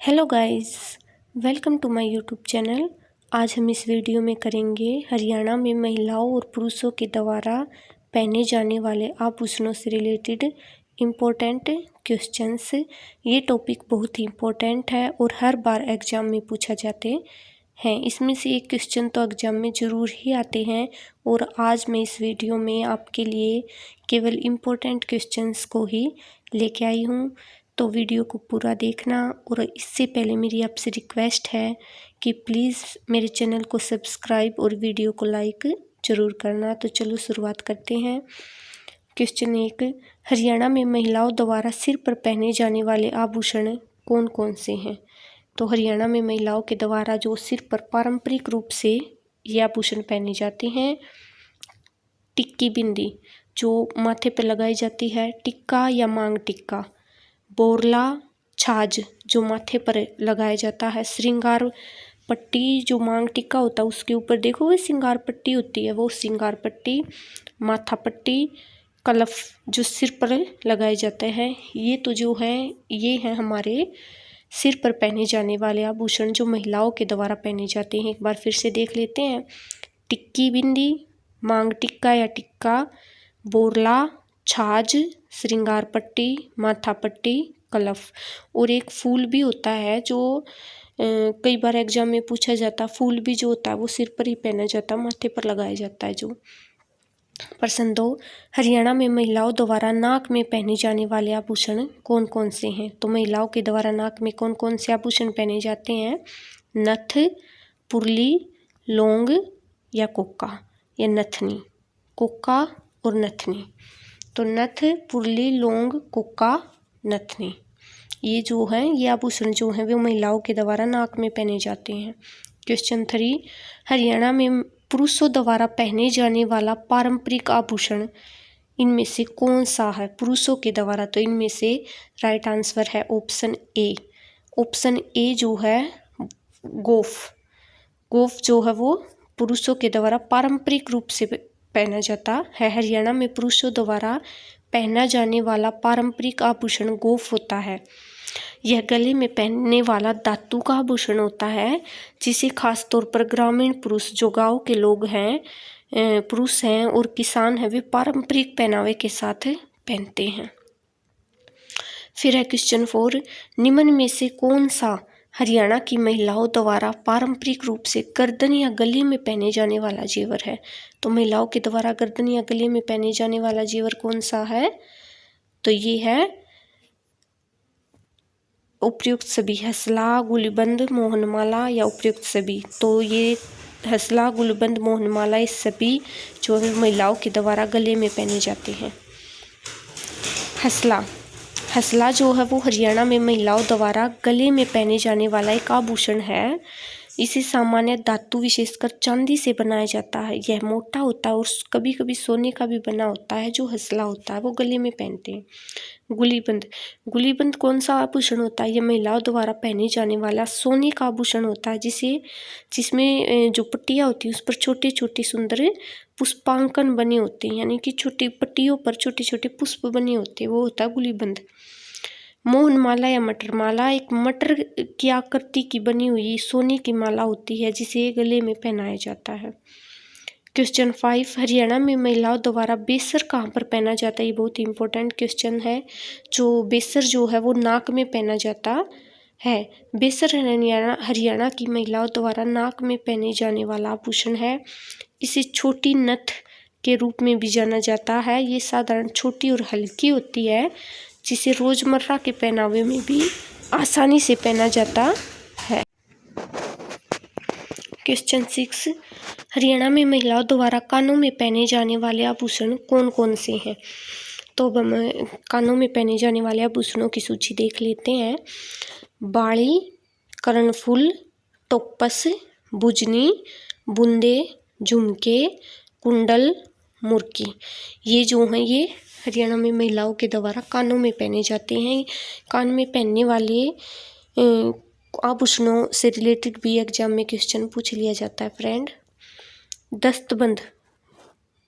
Hello guys, welcome to my YouTube channel. आज हम इस वीडियो में करेंगे हरियाणा में महिलाओं और पुरुषों के द्वारा पहने जाने वाले आभूषणों से रिलेटेड इम्पोर्टेंट क्वेश्चंस। ये टॉपिक बहुत ही इम्पोर्टेंट है और हर बार एग्ज़ाम में पूछा जाते हैं। इसमें से एक क्वेश्चन तो एग्ज़ाम में ज़रूर ही आते हैं और आज मैं इस वीडियो में आपके लिए केवल इम्पोर्टेंट क्वेश्चंस को ही लेके आई हूँ। तो वीडियो को पूरा देखना और इससे पहले मेरी आपसे रिक्वेस्ट है कि प्लीज़ मेरे चैनल को सब्सक्राइब और वीडियो को लाइक ज़रूर करना। तो चलो शुरुआत करते हैं। क्वेश्चन 1, हरियाणा में महिलाओं द्वारा सिर पर पहने जाने वाले आभूषण कौन कौन से हैं? तो हरियाणा में महिलाओं के द्वारा जो सिर पर पारंपरिक रूप से ये आभूषण पहने जाते हैं, टिक्की बिंदी जो माथे पर लगाई जाती है, टिक्का या मांग टिक्का, बोरला छाछ जो माथे पर लगाया जाता है, श्रृंगार पट्टी जो मांग टिक्का होता है उसके ऊपर देखो वो श्रृंगार पट्टी होती है, वो श्रृंगार पट्टी, माथा पट्टी, कलफ जो सिर पर लगाए जाते हैं। ये तो जो है ये है हमारे सिर पर पहने जाने वाले आभूषण जो महिलाओं के द्वारा पहने जाते हैं। एक बार फिर से देख लेते हैं। टिक्की बिंदी, मांग टिक्का या टिक्का, बोरला छाछ, श्रृंगार पट्टी, माथा पट्टी, कलफ। और एक फूल भी होता है जो कई बार एग्जाम में पूछा जाता, फूल भी जो होता है वो सिर पर ही पहना जाता है, माथे पर लगाया जाता है। जो प्रश्न 2, हरियाणा में महिलाओं द्वारा नाक में पहने जाने वाले आभूषण कौन कौन से हैं? तो महिलाओं के द्वारा नाक में कौन कौन से आभूषण पहने जाते हैं? नथ, पुरली, लौंग या कोका या नथनी। कोका और नथनी। तो नथ, पुरली, लौंग, कोका, नथनी, ये जो है ये आभूषण जो है वो महिलाओं के द्वारा नाक में पहने जाते हैं। क्वेश्चन 3, हरियाणा में पुरुषों द्वारा पहने जाने वाला पारंपरिक आभूषण इनमें से कौन सा है? पुरुषों के द्वारा, तो इनमें से राइट आंसर है ऑप्शन ए। ऑप्शन ए जो है गोफ। गोफ जो है वो पुरुषों के द्वारा पारंपरिक रूप से पहना जाता है। हरियाणा में पुरुषों द्वारा पहना जाने वाला पारंपरिक आभूषण गोफ होता है। यह गले में पहनने वाला धातु का आभूषण होता है जिसे खास तौर पर ग्रामीण पुरुष जो गांव के लोग हैं, पुरुष हैं और किसान हैं, वे पारंपरिक पहनावे के साथ पहनते हैं। फिर है क्वेश्चन 4, निम्न में से कौन सा हरियाणा की महिलाओं द्वारा पारंपरिक रूप से गर्दन या गले में पहने जाने वाला जेवर है? तो महिलाओं के द्वारा गर्दन या गले में पहने जाने वाला जेवर कौन सा है? तो ये है उपयुक्त सभी, हसला, गुलबंद, मोहनमाला या उपयुक्त सभी। तो ये हसला, गुलबंद, मोहनमाला ये सभी जो है महिलाओं के द्वारा गले में पहने जाते हैं। हसला, हसला जो है वो हरियाणा में महिलाओं द्वारा गले में पहने जाने वाला एक आभूषण है। इसे सामान्य धातु विशेषकर चांदी से बनाया जाता है। यह मोटा होता है और कभी कभी सोने का भी बना होता है। जो हसला होता है वो गले में पहनते हैं। गुलीबंद, गुलीबंद कौन सा आभूषण होता है? यह महिलाओं द्वारा पहने जाने वाला सोने का आभूषण होता है जिसमें जो पट्टियाँ होती हैं उस पर छोटे छोटे सुंदर पुष्पांकन बने होते हैं, यानी कि छोटी पट्टियों पर छोटे छोटे पुष्प बने होते हैं, वो होता है गुलीबंद। मोहनमाला या मटर माला एक मटर की आकृति की बनी हुई सोने की माला होती है जिसे गले में पहनाया जाता है। क्वेश्चन 5, हरियाणा में महिलाओं द्वारा बेसर कहाँ पर पहना जाता है? ये बहुत ही इंपॉर्टेंट क्वेश्चन है। जो बेसर जो है वो नाक में पहना जाता है। बेसर हरियाणा की महिलाओं द्वारा नाक में पहने जाने वाला आभूषण है। इसे छोटी नथ के रूप में भी जाना जाता है। ये साधारण छोटी और हल्की होती है जिसे रोजमर्रा के पहनावे में भी आसानी से पहना जाता है। क्वेश्चन 6, हरियाणा में महिलाओं द्वारा कानों में पहने जाने वाले आभूषण कौन कौन से हैं? तो अब हम कानों में पहने जाने वाले आभूषणों की सूची देख लेते हैं। बाली, कर्णफूल, टोपस, बुजनी, बूंदे, झुमके, कुंडल, मुर्की, ये जो हैं ये हरियाणा में महिलाओं के द्वारा कानों में पहने जाते हैं। कान में पहनने वाले आभूषणों से रिलेटेड भी एग्जाम में क्वेश्चन पूछ लिया जाता है फ्रेंड। दस्तबंद,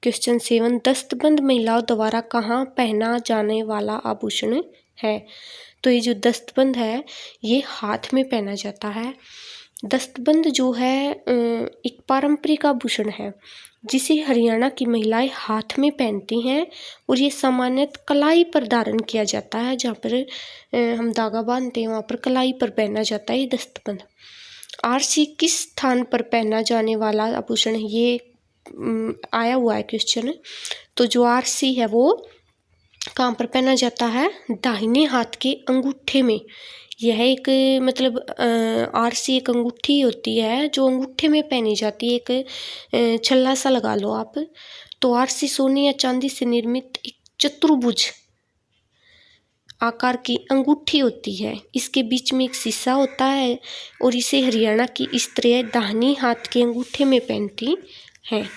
क्वेश्चन 7, दस्तबंद महिलाओं द्वारा कहाँ पहना जाने वाला आभूषण है? तो ये जो दस्तबंद है ये हाथ में पहना जाता है। दस्तबंद जो है एक पारंपरिक आभूषण है जिसे हरियाणा की महिलाएं हाथ में पहनती हैं और ये सामान्यतः कलाई पर धारण किया जाता है। जहाँ पर हम धागा बांधते हैं वहाँ पर कलाई पर पहना जाता है ये दस्तबंद। आरसी किस स्थान पर पहना जाने वाला आभूषण है, ये आया हुआ है क्वेश्चन। तो जो आरसी है वो कहाँ पर पहना जाता है, दाहिने हाथ के अंगूठे में। यह एक मतलब आरसी एक अंगूठी होती है जो अंगूठे में पहनी जाती है, एक छल्ला सा लगा लो आप। तो आरसी सोने या चांदी से निर्मित एक चतुर्भुज आकार की अंगूठी होती है। इसके बीच में एक शीशा होता है और इसे हरियाणा की स्त्रियां दाहिने हाथ के अंगूठे में पहनती हैं।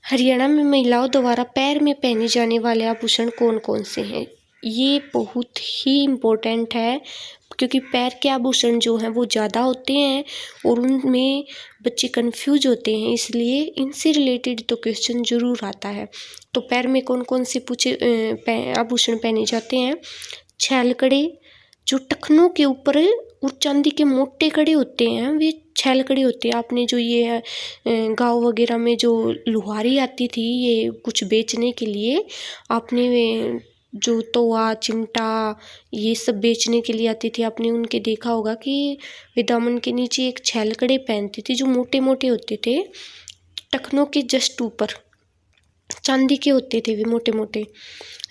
हरियाणा में महिलाओं द्वारा पैर में पहने जाने वाले आभूषण कौन कौन से हैं, ये बहुत ही इम्पोर्टेंट है क्योंकि पैर के आभूषण जो हैं वो ज़्यादा होते हैं और उनमें बच्चे कंफ्यूज होते हैं, इसलिए इनसे रिलेटेड तो क्वेश्चन ज़रूर आता है। तो पैर में कौन कौन से आभूषण पहने जाते हैं, छैल कड़े जो टखनों के ऊपर और चांदी के मोटे कड़े होते हैं वे छैल कड़े होते हैं। आपने जो ये गाँव वगैरह में जो लुहारी आती थी ये कुछ बेचने के लिए, आपने जो तवा चिमटा ये सब बेचने के लिए आती थी, आपने उनके देखा होगा कि वे दामन के नीचे एक छैल कड़े पहनती थी जो मोटे मोटे होते थे, टखनों के जस्ट ऊपर चांदी के होते थे वे मोटे मोटे।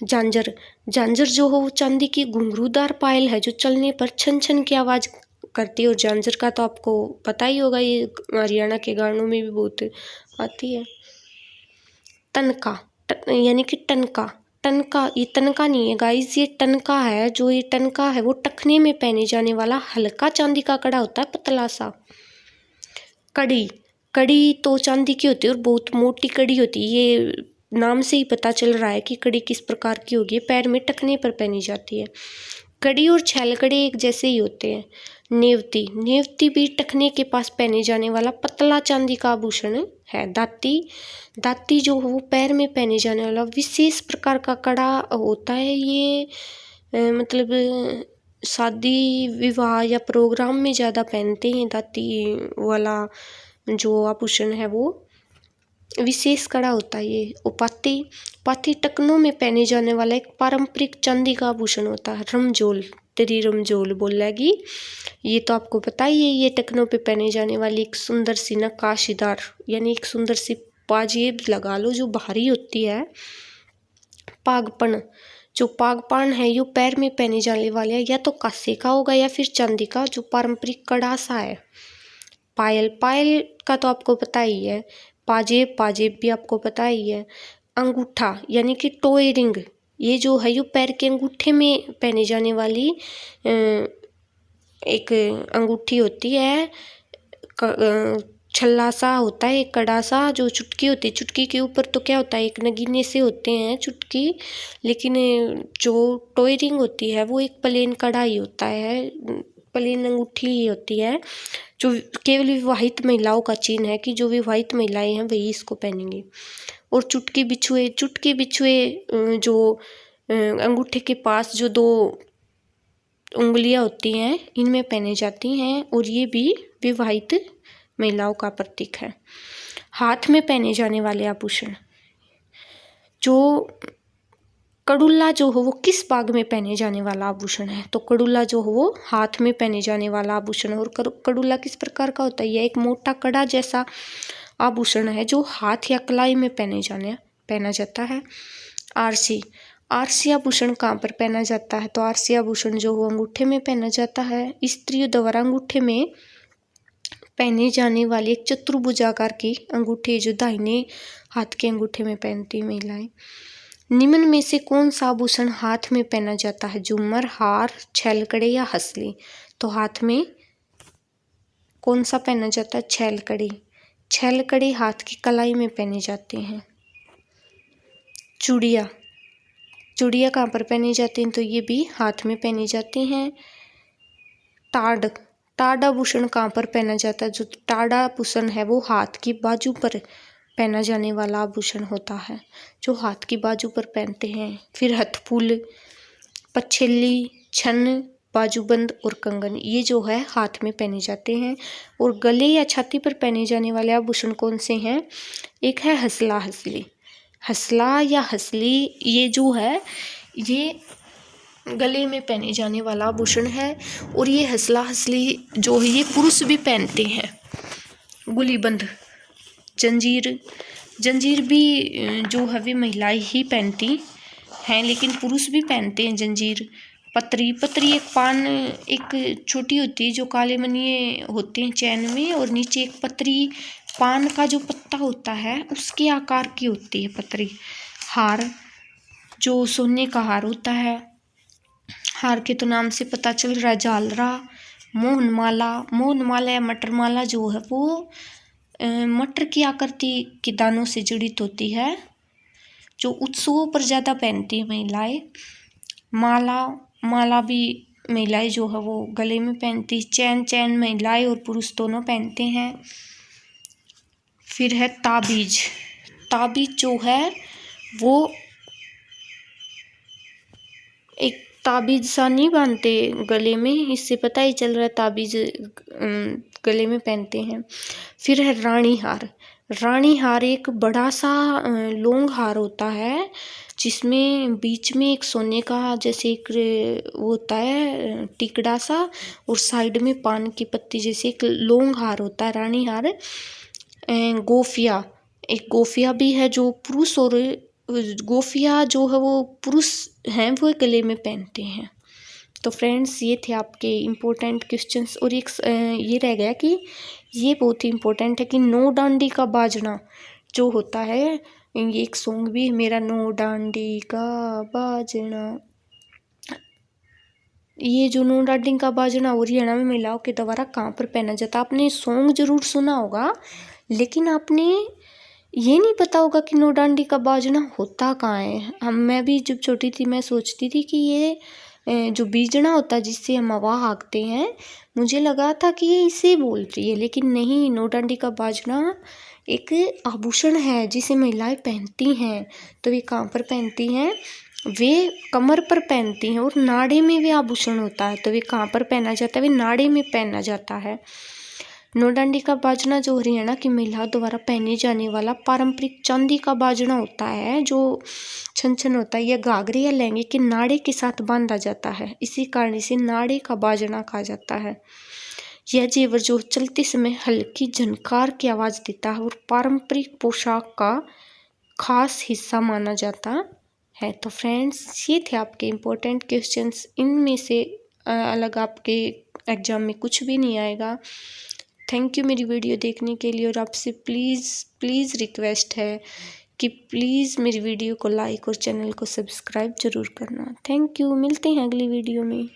झांझर, झांझर जो हो वो चांदी की घुंघरूदार पायल है जो चलने पर छन छन की आवाज़ करती है। और झांझर का तो आपको पता ही होगा, ये हरियाणा के गानों में भी बहुत आती है। तनका यानी कि टनका, टनका ये तनका नहीं है गाइस, ये टनका है। जो ये टनका है वो टखने में पहने जाने वाला हल्का चांदी का कड़ा होता है, पतला सा। कड़ी, कड़ी तो चांदी की होती है और बहुत मोटी कड़ी होती है, ये नाम से ही पता चल रहा है कि कड़ी किस प्रकार की होगी, पैर में टखने पर पहनी जाती है। कड़ी और छैल कड़े एक जैसे ही होते हैं। नेवती, नेवती भी टखने के पास पहने जाने वाला पतला चांदी का आभूषण है। दाती, दाती जो वो पैर में पहने जाने वाला विशेष प्रकार का कड़ा होता है। ये मतलब शादी विवाह या प्रोग्राम में ज़्यादा पहनते हैं दाती वाला जो आभूषण है, वो विशेष कड़ा होता है ये। और पाती, पाती टकनों में पहने जाने वाला एक पारंपरिक चांदी का आभूषण होता है। रमजोल, तेरी रमजोल बोलेगी, ये तो आपको पता ही है, ये टकनों पे पहने जाने वाली एक सुंदर सी नक्काशीदार यानी एक सुंदर सी पाजेब लगा लो जो भारी होती है। पागपन, जो पागपान है ये पैर में पहने जाने वाले है, या तो कांसे का होगा या फिर चांदी का जो पारंपरिक कड़ा सा है। पायल, पायल का तो आपको पता ही है। पाजेब, पाजेब भी आपको पता ही है। अंगूठा यानी कि टोए रिंग, ये जो है ये पैर के अंगूठे में पहने जाने वाली एक अंगूठी होती है। छल्ला सा होता है, एक कड़ा सा जो चुटकी होती है, चुटकी के ऊपर तो क्या होता है एक नगीने से होते हैं चुटकी, लेकिन जो टोए रिंग होती है वो एक प्लेन कड़ा ही होता है, प्लेन अंगूठी ही होती है जो केवल विवाहित महिलाओं का चिन्ह है कि जो विवाहित महिलाएं हैं वही इसको पहनेंगी। और चुटकी बिछुए, चुटकी बिछुए जो अंगूठे के पास जो दो उंगलियां होती हैं इनमें पहने जाती हैं और ये भी विवाहित महिलाओं का प्रतीक है। हाथ में पहने जाने वाले आभूषण, जो कड़ुल्ला जो हो वो किस भाग में पहने जाने वाला आभूषण है, तो कड़ुल्ला जो हो वो हाथ में पहने जाने वाला आभूषण है। और कड़ुल्ला किस प्रकार का होता है, यह एक मोटा कड़ा जैसा आभूषण है जो हाथ या कलाई में पहना जाता है। आरसी, आरसी आभूषण कहाँ पर पहना जाता है, तो आरसी आभूषण जो वो अंगूठे में पहना जाता है। स्त्रियों द्वारा अंगूठे में पहने जाने वाली एक चतुर्भुजाकार की अंगूठी जो दाहिने हाथ के अंगूठे में पहनती है महिलाएं। निम्न में से कौन सा आभूषण हाथ में पहना जाता है, झूमर, हार, छैलकड़ी या हंसली, तो हाथ में कौन सा पहना जाता है, छैलकड़ी। छैलकड़ी हाथ की कलाई में पहने जाते हैं। चूड़ियाँ, चूड़ियाँ कहाँ पर पहनी जाती हैं, तो ये भी हाथ में पहनी जाती हैं। टाड, टाड आभूषण कहाँ पर पहना जाता है, जो टाड आभूषण है वो हाथ की बाजू पर पहना जाने वाला आभूषण होता है, जो हाथ की बाजू पर पहनते हैं। फिर हथफूल, पछेली, छन, बाजूबंद और कंगन, ये जो है हाथ में पहने जाते हैं। और गले या छाती पर पहने जाने वाले आभूषण कौन से हैं? एक है हसला हसली। हसला या हसली ये जो है ये गले में पहने जाने वाला आभूषण है। और ये हसला हसली जो है ये पुरुष भी पहनते हैं। गुलीबंद, जंजीर, जंजीर भी जो है वे महिलाएं ही पहनती हैं, लेकिन पुरुष भी पहनते हैं जंजीर। पतरी, पतरी एक पान एक छोटी होती है जो काले मनिए होते हैं चैन में, और नीचे एक पतरी पान का जो पत्ता होता है उसके आकार की होती है पतरी। हार, जो सोने का हार होता है, हार के तो नाम से पता चल रहा है। झालरा, मोहनमाला, मोहनमाला या मटर माला जो है वो मटर की आकृति के दानों से जड़ित होती है, जो उत्सवों पर ज़्यादा पहनती है महिलाएं। माला, माला भी महिलाएं जो है वो गले में पहनती। चैन, चैन महिलाएं और पुरुष दोनों पहनते हैं। फिर है ताबीज। ताबीज जो है वो एक ताबीज सा नहीं बांधते गले में, इससे पता ही चल रहा है ताबीज गले में पहनते हैं। फिर है रानी हार। रानी हार एक बड़ा सा लॉन्ग हार होता है जिसमें बीच में एक सोने का जैसे एक वो होता है टिकड़ा सा, और साइड में पान की पत्ती जैसे एक लॉन्ग हार होता है रानी हार। गोफिया, एक गोफिया भी है जो पुरुष, और गोफिया जो है वो पुरुष हैं वो गले में पहनते हैं। तो फ्रेंड्स ये थे आपके इम्पोर्टेंट क्वेश्चंस। और एक ये रह गया कि ये बहुत ही इम्पोर्टेंट है कि नो डांडी का बाजना जो होता है, ये एक सॉन्ग भी है मेरा, नो डांडी का बाजना। ये जो नो डांडी का बाजना हरियाणा में महिलाओं के द्वारा कहाँ पर पहना जाता है? आपने सॉन्ग जरूर सुना होगा, लेकिन आपने ये नहीं पता होगा कि नो डांडी का बाजना होता कहाँ है। मैं भी जब छोटी थी मैं सोचती थी कि ये जो बीजना होता है जिससे हम हवा हाँकते हैं, मुझे लगा था कि ये इसे बोल रही है, लेकिन नहीं, नो डांडी का बाजना एक आभूषण है जिसे महिलाएं पहनती हैं। तो वे कहाँ पर पहनती हैं? वे कमर पर पहनती हैं। और नाड़े में वे आभूषण होता है, तो वे कहाँ पर पहना जाता है? वे नाड़े में पहना जाता है। नो डांडी का बाजना जो हरियाणा की महिलाओं द्वारा पहने जाने वाला पारंपरिक चांदी का बाजना होता है, जो छन छन होता है। यह घाघरे या लहंगे के नाड़े के साथ बांधा जाता है, इसी कारण इसे नाड़े का बाजना कहा जाता है। यह जेवर जो चलते समय हल्की झनकार की आवाज़ देता है और पारंपरिक पोशाक का खास हिस्सा माना जाता है। तो फ्रेंड्स ये थे आपके इम्पोर्टेंट क्वेश्चंस। इनमें से अलग आपके एग्जाम में कुछ भी नहीं आएगा। थैंक यू मेरी वीडियो देखने के लिए, और आपसे प्लीज़ रिक्वेस्ट है कि प्लीज़ मेरी वीडियो को लाइक और चैनल को सब्सक्राइब ज़रूर करना। थैंक यू, मिलते हैं अगली वीडियो में।